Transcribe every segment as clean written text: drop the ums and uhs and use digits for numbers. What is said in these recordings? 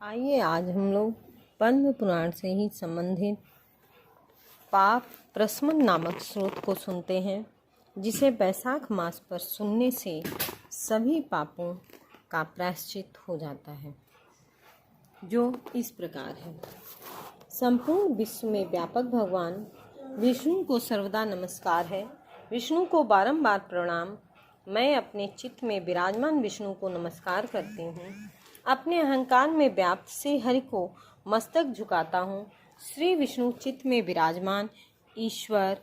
आइए आज हम लोग पद्म पुराण से ही संबंधित पाप प्रशमन नामक स्रोत को सुनते हैं, जिसे वैशाख मास पर सुनने से सभी पापों का प्रायश्चित हो जाता है, जो इस प्रकार है। संपूर्ण विश्व में व्यापक भगवान विष्णु को सर्वदा नमस्कार है। विष्णु को बारंबार प्रणाम। मैं अपने चित्त में विराजमान विष्णु को नमस्कार करती हूँ। अपने अहंकार में व्याप्त श्री हरि को मस्तक झुकाता हूँ। श्री विष्णु चित्त में विराजमान ईश्वर,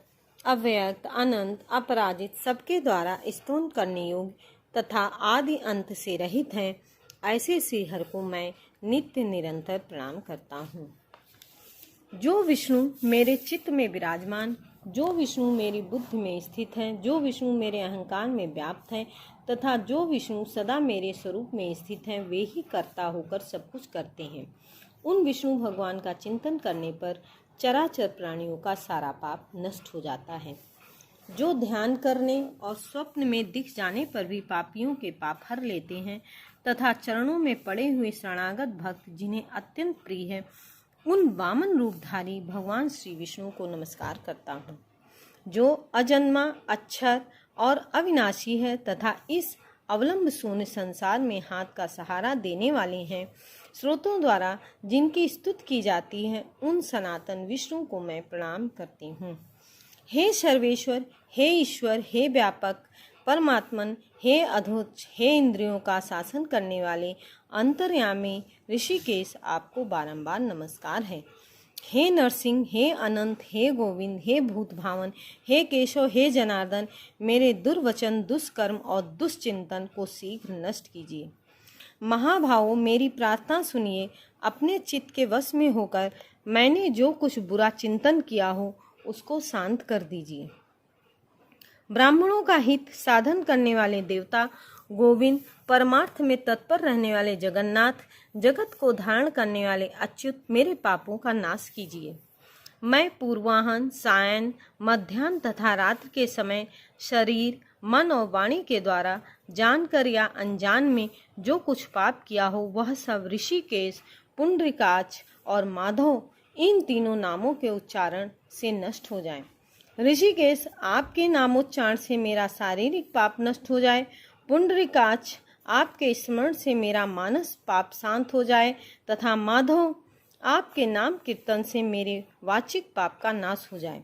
अव्यक्त, अनंत, अपराजित, सबके द्वारा स्तुति करने योग्य तथा आदि अंत से रहित हैं। ऐसे श्री हरि को मैं नित्य निरंतर प्रणाम करता हूँ। जो विष्णु मेरे चित्त में विराजमान, जो विष्णु मेरी बुद्धि में स्थित हैं, जो विष्णु मेरे अहंकार में व्याप्त हैं तथा जो विष्णु सदा मेरे स्वरूप में स्थित हैं, वे ही कर्ता होकर सब कुछ करते हैं। उन विष्णु भगवान का चिंतन करने पर चराचर प्राणियों का सारा पाप नष्ट हो जाता है। जो ध्यान करने और स्वप्न में दिख जाने पर भी पापियों के पाप हर लेते हैं तथा चरणों में पड़े हुए शरणागत भक्त जिन्हें अत्यंत प्रिय है, उन वामन रूपधारी भगवान श्री विष्णु को नमस्कार करता हूँ, जो अजन्मा, अक्षर और अविनाशी है तथा इस अवलंब शून्य संसार में हाथ का सहारा देने वाले हैं। स्रोतों द्वारा जिनकी स्तुति की जाती है, उन सनातन विष्णु को मैं प्रणाम करती हूँ। हे सर्वेश्वर, हे ईश्वर, हे व्यापक परमात्मन, हे अधोच्च, हे इंद्रियों का शासन करने वाले अंतर्यामी ऋषिकेश, आपको बारंबार नमस्कार है। हे नरसिंह, हे अनंत, हे गोविंद, हे भूत भावन, हे केशव, हे जनार्दन, मेरे दुर्वचन, दुष्कर्म और दुष्चिंतन को शीघ्र नष्ट कीजिए। महाभावों, मेरी प्रार्थना सुनिए। अपने चित्त के वश में होकर मैंने जो कुछ बुरा चिंतन किया हो, उसको शांत कर दीजिए। ब्राह्मणों का हित साधन करने वाले देवता गोविंद, परमार्थ में तत्पर रहने वाले जगन्नाथ, जगत को धारण करने वाले अच्युत, मेरे पापों का नाश कीजिए। मैं पूर्वाह्न, सायं, मध्याह्न तथा रात्रि के समय शरीर, मन और वाणी के द्वारा जानकर या अनजान में जो कुछ पाप किया हो, वह सब ऋषिकेश, पुंडरीकाक्ष और माधव, इन तीनों नामों के उच्चारण से नष्ट हो जाए। ऋषिकेश, आपके नामोच्चारण से मेरा शारीरिक पाप नष्ट हो जाए। पुंडरीकाक्ष, आपके स्मरण से मेरा मानस पाप शांत हो जाए तथा माधव, आपके नाम कीर्तन से मेरे वाचिक पाप का नाश हो जाए।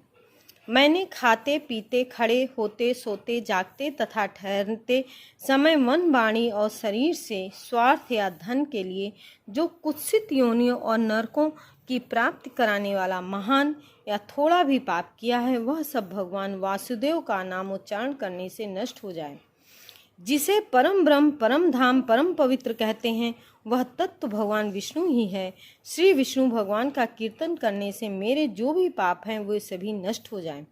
मैंने खाते पीते, खड़े होते, सोते, जागते तथा ठहरते समय मन, वाणी और शरीर से स्वार्थ या धन के लिए जो कुत्सित योनियों और नरकों की प्राप्ति कराने वाला महान या थोड़ा भी पाप किया है, वह सब भगवान वासुदेव का नामोच्चारण करने से नष्ट हो जाए। जिसे परम ब्रह्म, परम धाम, परम पवित्र कहते हैं, वह तत्व भगवान विष्णु ही है। श्री विष्णु भगवान का कीर्तन करने से मेरे जो भी पाप हैं, वे सभी नष्ट हो जाएं।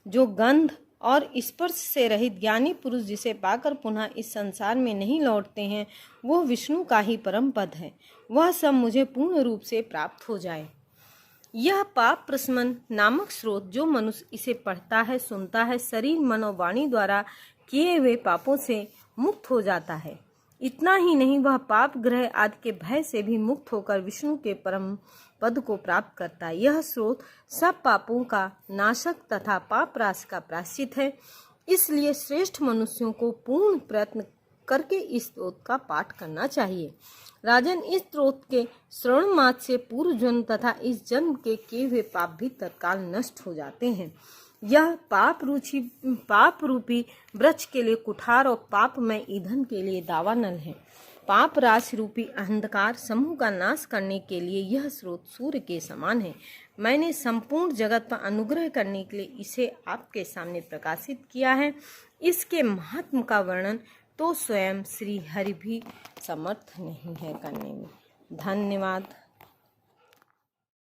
जो गंध और स्पर्श से रहित ज्ञानी पुरुष जिसे पाकर पुनः इस संसार में नहीं लौटते हैं, वो विष्णु का ही परम पद है। वह सब मुझे पूर्ण रूप से प्राप्त हो जाए। यह पाप प्रशमन नामक स्रोत, जो मनुष्य इसे पढ़ता है, सुनता है, शरीर, मन और वाणी द्वारा किए हुए पापों से मुक्त हो जाता है। इतना ही नहीं, वह पाप ग्रह आदि के भय से भी मुक्त होकर विष्णु के परम पद को प्राप्त करता है। यह स्रोत सब पापों का नाशक तथा पाप राशि का प्रायश्चित है। इसलिए श्रेष्ठ मनुष्यों को पूर्ण प्रयत्न करके इस स्रोत का पाठ करना चाहिए। राजन, इस स्रोत के श्रवण मात्र से पूर्व जन्म तथा इस जन्म के किए हुए पाप भी तत्काल नष्ट हो जाते हैं। यह पाप रूपी वृक्ष के लिए कुठार और पापमय ईंधन के लिए दावानल है। पाप राशि रूपी अंधकार समूह का नाश करने के लिए यह स्रोत सूर्य के समान है। मैंने संपूर्ण जगत पर अनुग्रह करने के लिए इसे आपके सामने प्रकाशित किया है। इसके महात्म का वर्णन तो स्वयं श्री हरि भी समर्थ नहीं है करने में। धन्यवाद।